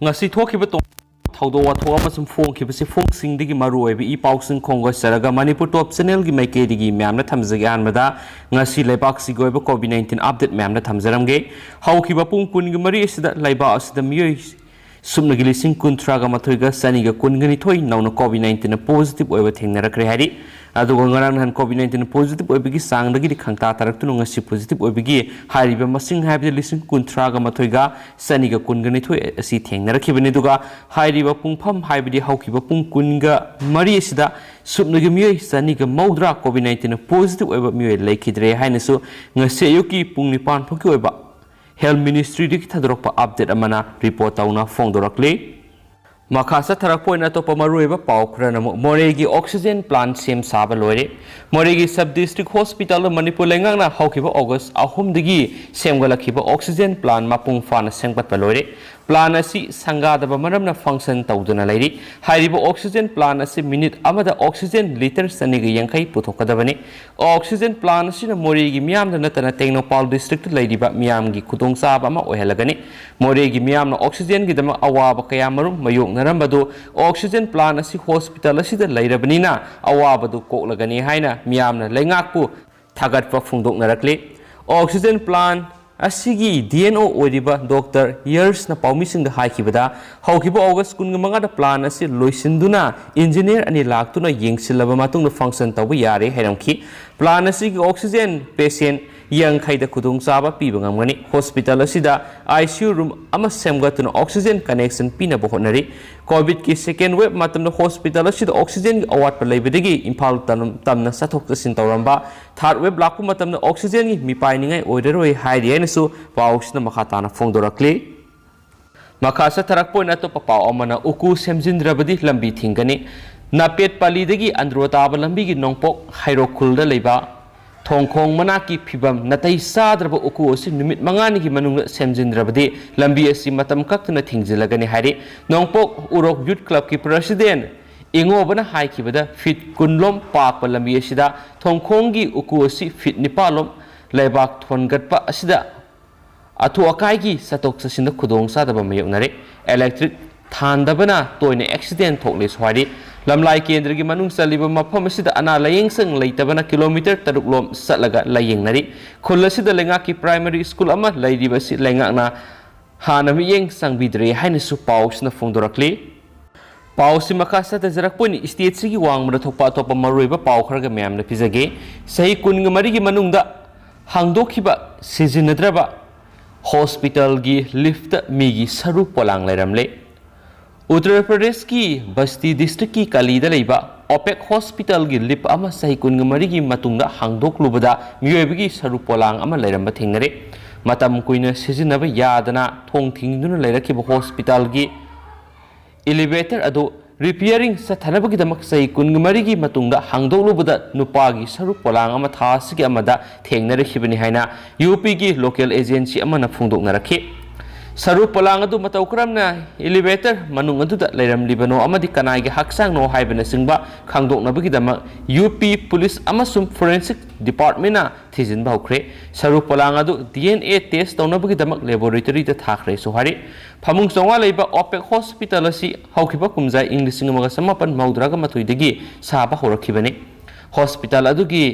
ngasi thokhiba to thaudo wa thoa ma sum phong khiba se phong sing digi maru oi bi pau sing khongo saraga manipur top channel gi mai ke digi myam na thamjage an mada ngasi leibak si goi ba covid 19 update myam na thamjaram ge hau khiba pung kun gi mari sida leiba asida miyoi sumna gi lising kun traga mathoi ga sani ga kun gani thoi nauna covid 19 na positive oi ba thengna rakre hari adu ngarang han covid 19 positive oi bigi sang dagi di khangta tarak tu ngasi positive oi bigi hari ba masing ha bi lising kun traga mathoi ga sani ga kun gani thoi asi thengna rakhibani duga hari ba pung pham hai bi hau khiba pung kun ga mari sida sumna gi miyoi sani ga maudra covid 19 positive oi ba miyoi lekhidre haina su ngase yuki pung ni pan thoki oi ba Health Ministry dik thadrokpa update amana report tauna phongdorakle Makasa tharak point atopa maruiba pau khurana moregi oxygen plant sem saba loire moregi sub district hospital manipur lengang na haukiba august ahum digi semgalakhiba oxygen plant mapung fana sengpat loire plan asi sangada ba maramna function tawduna lairi hariba oxygen plant asi minute amada oxygen liter saniga yankai puthokadabani oxygen plant asi na moregi miam da natana tengnopal district lairiba miam gi khutong saba ma ohelagani moregi miam na oxygen gi dama awaba kaya marum mayong narambadu oxygen plant asi hospital asi da lairabani na awabadu koklagani haina miam na lengakpu thagatpa phungdok narakle oxygen plant asigi DNO oriba Dr. Years na paumising da haikibada haukiba August kungamanga da plan asi loisinduna engineer ani laktuna yengsilaba matung da function tawu yare hairamki plan asigi oxygen patient yang khaida khudung saba piba ngamgani hospital asida ICU room ama semgatuna oxygen connection pina bohonari covid ki second wave matamna hospital asida oxygen awat palaibadagi imphal tamna sathok tasin tawramba third wave lakku matamna oxygen gi mipai ningai oideroi hairi enasu pausna makhatana phongdorakle makasa tharak point ato papau amana uku semjindrabadi lambi thingani napet palidagi androtaba lambi gi nongpok hairokul da leiba Thongkhong manaki phibam natai sadraba uku asi numit mangani gi manung semjindrabadi lambi asi matam kaktuna thingzilagani hari nongpok urok youth club ki president ingobana haikibada fit kunlom pak lambi asida thongkhong gi uku asi fit nipalom leibak thongatpa asida athu akai gi satok sasinda khudong sadaba mayoknare electric thandabana toine accident thokle swari lamlai kendra gi manung saliba mafam asida ana layeng sang leitabana kilometer taruklom satlaga layeng nari khul asida lenga ki primary school ama lairiba si lenga na hana mi yeng sang bidre haina su paus na phongdorakle paus makasa ta jarak poni state sigi wang mra thokpa topa maruiba pau kharga myam na pizage sahi kun mari gi manung da hangdokhiba Sijinadraba hospital gi lift migi Saru Polang Leiramle Uttar Pradesh ki Basti district ki Kalida leiba OPEC hospital gi lip ama sahi kun mari gi matungda hangdok lubada miyoibigi Saru Polang ama leiramba thingnare matam kuina sijinaba yadana thong thingduna leirakhiba hospital gi elevator ado repairing sathanabagi damak sahi kun mari gi matungda hangdok lubada nupagi Saru Polang ama thasigi amada thengnare khibani haina UP gi local agency ama na phungdok narakhi Saru Polang adu matawkramna elevator manung adu da Leiramle bano amadi kanai gi haksang no haibana singba khangdok nabagi dama UP police amasum forensic department na thijin bawkre Saru Polang adu DNA test tawnabagi dama laboratory da thakre so hari phamung songwa leiba OPEC hospital asi haukiba kumjai english ngamaga samapan maudraga mathuidagi saba horakhibani hospital adu gi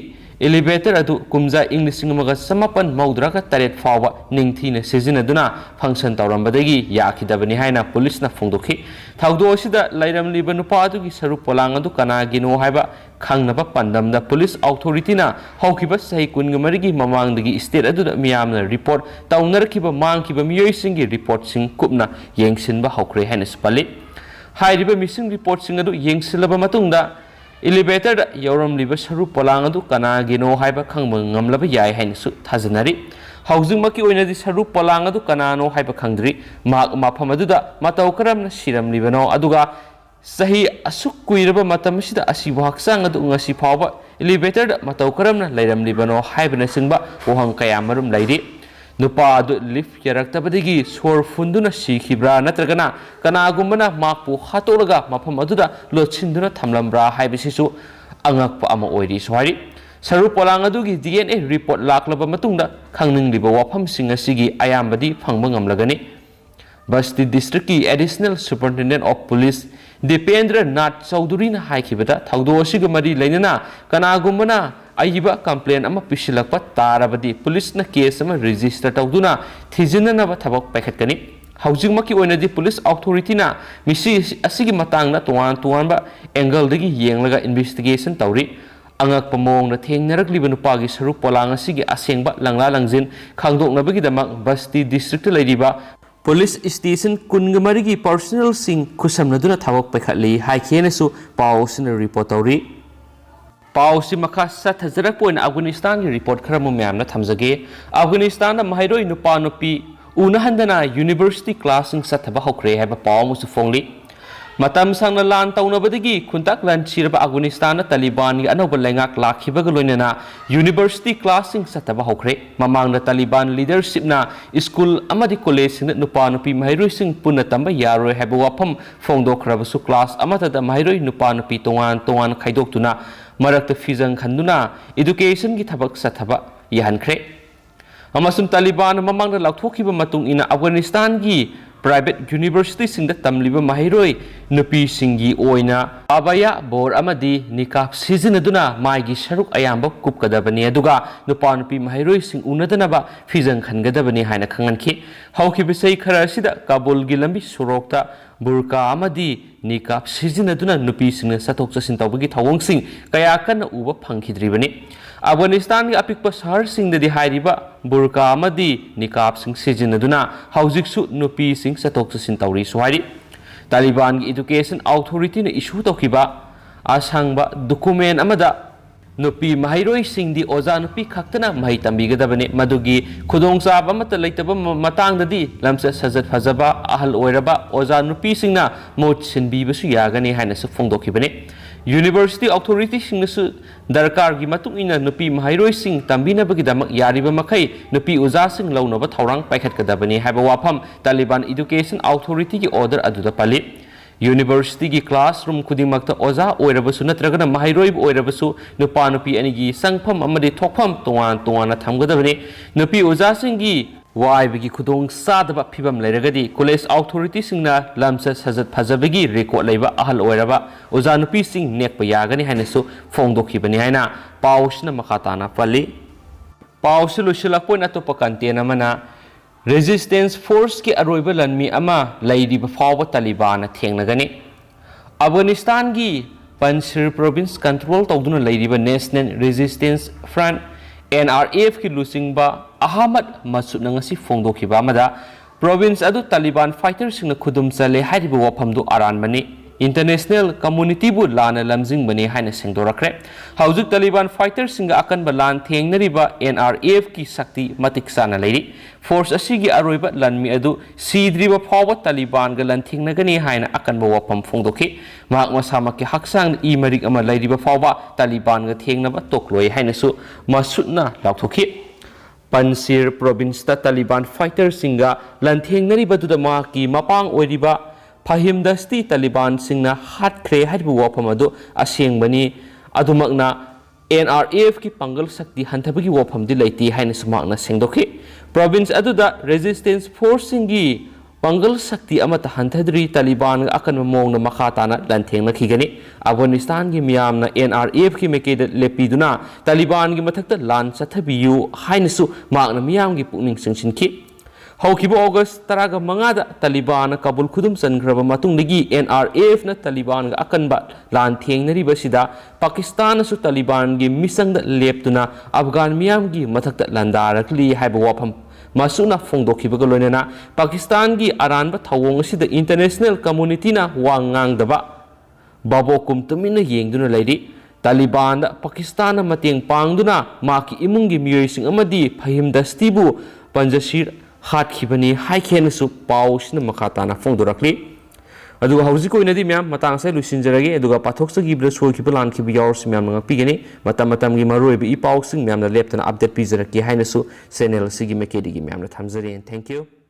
elevator adu kumja english ngamaga samapan maudraga taret fawa ningthina sijinaduna function tawrambadagi yakhidabani haina police na phongdokhi thawdo asida Leiramle banupa adu gi Saru Polang adu kanagino haiba khangnaba pandamda police authority na hawkiba sahi kungamari gi mamangdagi state adu da miyamna report tawnarkiba mangkiba miyoi singi report sing kupna yengsinba hawkre haina spali hairiba missing report sing adu yengsilaba matungda elevator da Leiramle Saru Polang adu kanagino haiba khangba ngamlaba yai haina su thajanari housing maki oina di Saru Polang adu kanano haiba khangdri mafam adu da mataw karamna Leiramle bano aduga sahi asuk kuiraba matam sida asibu haksang adu ngasi phawba elevator da mataw karamna Leiramle bano haibana singba wohang kaya marum lairi nupa adu lift yaraktabadagi sor funduna sikhibra natragana kanagumana makpu hatoraga mafam aduda lochinduna thamlambra haibisisu angakpa ama oiri swari Saru Polang adugi DNA report laklaba matungda khangningliba wafam singa sigi ayambadi phangba ngamlagani Basti district की additional superintendent of police Dipendra Nath Chaudhary ने हाइखिबदा थौदोसिग मरी लेना कनागुमना अइबा complain अमा पिसिलकपा तारबदी पुलिस न केस अमा रजिस्टर तौदुना थिजिननबा थबक पैखतकनी हौजिकमकी ओइनदि पुलिस अथॉरिटी ना मिसी असिगी मतंगना तोवान तोवानबा एंगल दगी येंगलगा इन्वेस्टिगेशन तौरी अंगक मोंगना थेंगनरकलिबा नुपागी सरुक पोलांग असिगी असेंगबा लंगला लंगजिन खांगदोकनबगिदमक बस्ती डिस्ट्रिक्ट लैरिबा पुलिस स्टेशन कुनगमरी की पर्सनल सिंह खुसमनदुना थबक पैखतली हाइखेनसु पाउसिन रिपोर्ट तौरी पाउसी मखा सथजरकपोइन अफगानिस्तान की रिपोर्ट खरमु म्यामना थमजगे अफगानिस्तान महैरोई नुपा नुपी उनहंदना यूनिवर्सिटी क्लासिंग सथबा हौख्रे हैबा पाउमुसु फोंगली मतम संगना लान तौनबदगी खुंताक लन छिरबा अफगानिस्तान तालिबान की अनौब लेंगाक लाखिबगा लोइनना यूनिवर्सिटी क्लासिंग सथबा हौख्रे ममांगना तालिबान लीडरशिपना स्कूल अमदि कॉलेज सिंग नुपा नुपी महैरोई सिंग पुनः तंबा यारोय हैबा वाफम फोंदोखरबसु क्लास अमतदा महैरोई नुपा नुपी तोंगान तोंगान खाइदोक्तुना मरक्त फिजंग खंदुना एजुकेशन की थबक सथबा याहनख्रे अमसुम तालिबान ममांगदा लाउथोखिबा मतुंग इना अफगानिस्तान की प्राइवेट यूनिवर्सिटी सिंगदा तमलिबा महैरोई नुपी सिंगी ओइना अबाया बोर अमदी निकाब सिजिनदुना माइगी सरुक अयाम्बा कुपकदबनी अदुगा नुपा नुपी महैरोई सिंग उनदनबा फिजंग खनगदबनी हाइना खंगनखि हौखिबा सै खरासिदा काबुल गी लंबी सुरोक्ता बुरका अमदी निकाब सिजिनदुना नुपी सिंगना सतोक चसिन तौबगी थवंगसिंग कया कन्ना उबा फंखिद्रिबनी अफगानिस्तान की अपिक शहर सिंगदि हाइरिबा बुरका अमदी निकाब सिंग सिजिनदुना हौजिकसु नुपी सिंग सतोक चसिन तौरी सुहाइरि तालिबान की एजुकेशन अथॉरिटी ने इशू तौखिबा असंगबा डॉक्यूमेंट अमदा नुपी महैरोई सिंगदी ओजा नुपी खक्तना महै तंबिगदबने मदुगी खुदोंचाब अमत लैतबा मतांगदि लमसे सजत फजबा अहल ओइरबा ओजा नुपी सिंगना मोट सिनबीबसु यागनी हाइनसु फोंदोखिबने यूनिवर्सिटी अथॉरिटी सिंगसु दरकार की मतुंग इना नुपी महैरोई सिंग तंबिनबगिदमक यारिबा मखै नुपी ओजा सिंग लौनबा थौरांग पाइखतकदबने हाइबा वाफम तालिबान एजुकेशन अथॉरिटी की ऑर्डर अदुदा पल्ली यूनिवर्सिटी की क्लासरूम खुदिमक ओजा ओइरबसु नत्रगना महैरोइब ओइरबसु नुपा नुपी अनिगी संगफम अमदि थोकफम तोवान तोवाना थमगदबने नुपी ओजा सिंगी वाइबगी खुदोंग सादबा फिबम लेरगदी कॉलेज अथॉरिटी सिंगना लमसे सजत फजबगी रिकॉर्ड लेबा अहल ओइरबा ओजा नुपी सिंग नेकपा यागनी हाइनसु फोंदोखिबनी हाइना पाउसना मखाताना पल्ली पाउसु लुसिलकपोइन अतोपा कंटेन अमना रेजिस्टेंस फोर्स की अरोइब लनमी अमा लैरिब फाव तालिबान थेंगनगनी अफगानिस्तान की पंजशीर प्रोविंस कंट्रोल तौदुना लैरिब नेशनल रेजिस्टेंस फ्रंट NRF की लुसिंगबा अहमद मसूद नंगसी फोंदोखिबा अमदा प्रोविंस अदु तालिबान फाइटर सिंगना खुदुम चले हाइरिब वाफमदु अरानबनी इंटरनेशनल कम्युनिटी बु लान लमजिंग बने हाइना सेंगदोरखरे हौजुक तालिबान फाइटर सिंगा अकनबा लान थेंगनरिबा NRF की शक्ति मतिक साना लैरि फोर्स असिगी अरोइबा लनमी अदु सीद्रिबा फाव तालिबान गा लन थेंगनगनी हाइना अकनबा वाफम फोंदोखि माक मसामक हक्सांग ई मरिक अमा लैरिबा फाव तालिबान गा थेंगनबा तोकलोय हाइनासु मसूदना लाउथोखि पंजशीर प्रोविंस ता तालिबान फाइटर सिंगा लन थेंगनरिबदुदा माकी मपांग ओइरिबा फहिम दस्ती तालिबान सिंगना हाटख्रे हाइबु वाफम अदु असेंगबनी अदुमकना NRF की पंगल शक्ति हंथबगी वाफमदि लैति हाइना सुमाकना सेंगदोखि प्रोविंस अदुदा रेजिस्टेंस फोर्स सिंगी पंगल शक्ति अमत हंथद्री तालिबान अकन मोंगना मखाताना लंथेंगनखिगनी अफगानिस्तान की मियामना NRF की मेकेद लेपिदुना तालिबान की मथक्ता लान चथबियु हाइनसु माकना मियाम की पुनिंग सिंसिनखि हौखिबा ऑगस्ट 15 तालिबान काबुल खुदुम चनख्रबा मतुंगदगी NRF न तालिबान गा अकनबा लान थेंगनरिबसिदा पाकिस्तान सु तालिबान गी मिसंग लेपतुना अफगान मियाम गी मथक्ता लंदारकली हाइबा वाफम मसूना फोंदोखिबगा लोइनना पाकिस्तान की अरानबा थवोंग सिदा इंटरनेशनल कम्युनिटी ना वांगांगदबा बाबोकुम तुमिना येंगदुना लैरि तालिबान पाकिस्तान मतेंग पांगदुना माकी इमुंगी मियोइसिंग अमदी फहिम दस्तीबु पंजशीर हाटखिबनी हाइखेनसु पाउसना मखाताना फोंदोरखली अदुगा हौजिक ओइनदि म्याम मतांग से लुसिनजरगे अदुगा पाथोक्सगिब्र सोखिबा लानखिबा यावरस म्याम ngakpigani matam gi maroibi i pausing म्यामना लेपतना अपडेट पिजरके हाइनसु चैनल सिगी मेकेडिगी म्यामना थमजरे thank you